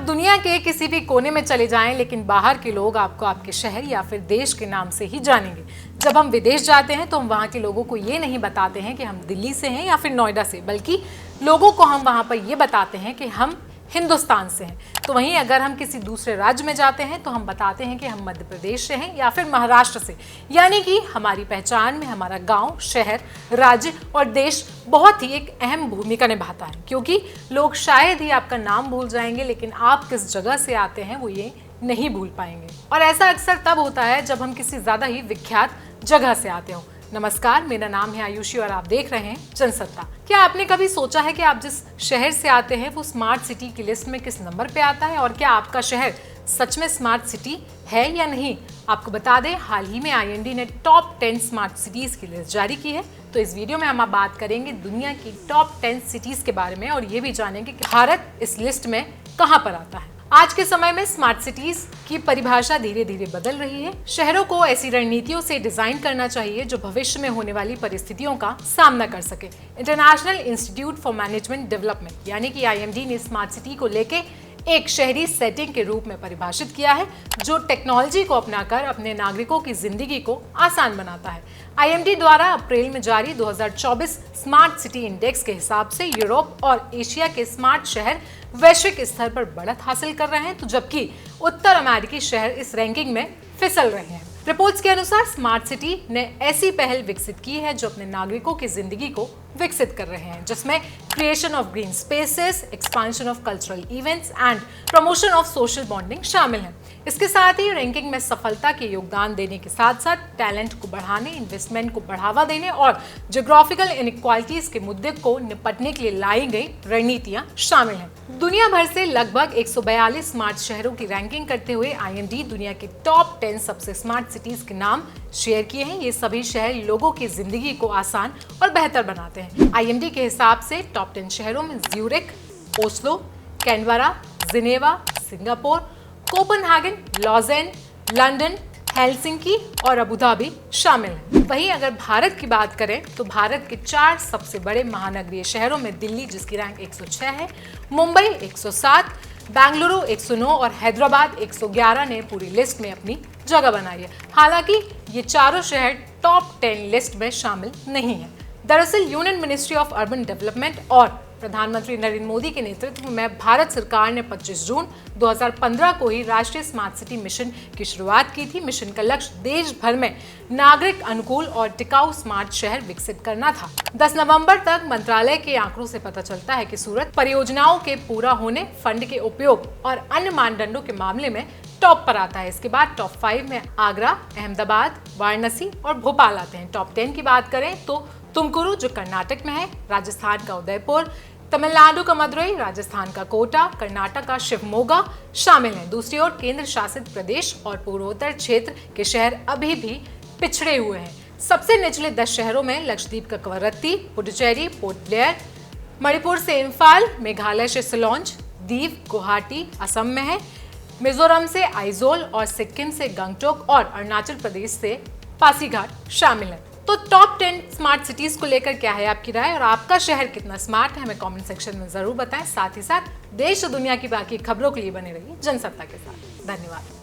अब दुनिया के किसी भी कोने में चले जाएं, लेकिन बाहर के लोग आपको आपके शहर या फिर देश के नाम से ही जानेंगे। जब हम विदेश जाते हैं तो हम वहाँ के लोगों को ये नहीं बताते हैं कि हम दिल्ली से हैं या फिर नोएडा से, बल्कि लोगों को हम वहाँ पर ये बताते हैं कि हम हिंदुस्तान से हैं। तो वहीं अगर हम किसी दूसरे राज्य में जाते हैं तो हम बताते हैं कि हम मध्य प्रदेश से हैं या फिर महाराष्ट्र से, यानी कि हमारी पहचान में हमारा गांव, शहर, राज्य और देश बहुत ही एक अहम भूमिका निभाता है, क्योंकि लोग शायद ही आपका नाम भूल जाएंगे, लेकिन आप किस जगह से आते हैं वो ये नहीं भूल पाएंगे। और ऐसा अक्सर तब होता है जब हम किसी ज़्यादा ही विख्यात जगह से आते हों। नमस्कार, मेरा नाम है आयुषी और आप देख रहे हैं जनसत्ता। क्या आपने कभी सोचा है कि आप जिस शहर से आते हैं वो स्मार्ट सिटी की लिस्ट में किस नंबर पे आता है, और क्या आपका शहर सच में स्मार्ट सिटी है या नहीं? आपको बता दें, हाल ही में IMD ने टॉप 10 स्मार्ट सिटीज की लिस्ट जारी की है। तो इस वीडियो में हम बात करेंगे दुनिया की टॉप 10 सिटीज के बारे में और ये भी जानेंगे कि भारत इस लिस्ट में कहां पर आता है। आज के समय में स्मार्ट सिटीज की परिभाषा धीरे धीरे बदल रही है। शहरों को ऐसी रणनीतियों से डिजाइन करना चाहिए जो भविष्य में होने वाली परिस्थितियों का सामना कर सके। International institute for management development यानी कि IMD ने स्मार्ट सिटी को लेके एक शहरी सेटिंग के रूप में परिभाषित किया है जो टेक्नोलॉजी को अपनाकर अपने नागरिकों की जिंदगी को आसान बनाता है। IMD द्वारा अप्रैल में जारी 2024 स्मार्ट सिटी इंडेक्स के हिसाब से यूरोप और एशिया के स्मार्ट शहर वैश्विक स्तर पर बढ़त हासिल कर रहे हैं, तो जबकि उत्तर अमेरिकी शहर इस रैंकिंग में फिसल रहे हैं। रिपोर्ट्स के अनुसार स्मार्ट सिटी ने ऐसी पहल विकसित की है जो अपने नागरिकों की जिंदगी को विकसित कर रहे हैं, जिसमें creation of green spaces, expansion of cultural events and promotion of social bonding शामिल है। इसके साथ ही रैंकिंग में सफलता के योगदान देने के साथ साथ टैलेंट को बढ़ाने, इन्वेस्टमेंट को बढ़ावा देने और ज्योग्राफिकल इनइक्वालिटीज के मुद्दे को निपटने के लिए लाई गई रणनीतियां शामिल हैं। दुनिया भर से लगभग 142 स्मार्ट शहरों की रैंकिंग करते हुए IMD दुनिया के टॉप 10 सबसे स्मार्ट सिटीज के नाम शेयर किए हैं। ये सभी शहर लोगों की जिंदगी को आसान और बेहतर बनाते हैं। IMD के हिसाब से टॉप 10 शहरों में Zurich, Oslo, Canberra, Geneva, Singapore, Copenhagen, Lausanne, London, Helsinki और अबू धाबी शामिल हैं। वहीं अगर भारत की बात करें तो भारत के 4 सबसे बड़े महानगरीय शहरों में दिल्ली, जिसकी रैंक 106 है, मुंबई 107, बेंगलुरु 109 और हैदराबाद 111 ने पूरी लिस्ट में अपनी जगह बनाई है। हालांकि ये चारों शहर टॉप 10 लिस्ट में शामिल नहीं है। दरअसल union ministry of urban development और प्रधानमंत्री नरेंद्र मोदी के नेतृत्व में भारत सरकार ने 25 जून 2015 को ही राष्ट्रीय स्मार्ट सिटी मिशन की शुरुआत की थी। मिशन का लक्ष्य देश भर में नागरिक अनुकूल और टिकाऊ स्मार्ट शहर विकसित करना था। 10 नवंबर तक मंत्रालय के आंकड़ों से पता चलता है कि सूरत परियोजनाओं के पूरा होने, फंड के उपयोग और अन्य मानदंडों के मामले में टॉप पर आता है। इसके बाद टॉप 5 में आगरा, अहमदाबाद, वाराणसी और भोपाल आते हैं। टॉप 10 की बात करें तो तुमकुरू जो कर्नाटक में है, राजस्थान का उदयपुर, तमिलनाडु का मदुरई, राजस्थान का कोटा, कर्नाटक का शिवमोगा शामिल हैं। दूसरी ओर केंद्र शासित प्रदेश और पूर्वोत्तर क्षेत्र के शहर अभी भी पिछड़े हुए हैं। सबसे निचले 10 शहरों में लक्षद्वीप का कवरत्ती, पुडुचेरी, पोर्ट ब्लेयर, मणिपुर से इम्फाल, मेघालय से शिलांग, दीव, गुवाहाटी असम में है, मिजोरम से आइजोल और सिक्किम से गंगटोक और अरुणाचल प्रदेश से पासीघाट शामिल है। तो टॉप 10 स्मार्ट सिटीज को लेकर क्या है आपकी राय, और आपका शहर कितना स्मार्ट है, हमें कमेंट सेक्शन में जरूर बताएं। साथ ही साथ देश और दुनिया की बाकी खबरों के लिए बने रहिए जनसत्ता के साथ। धन्यवाद।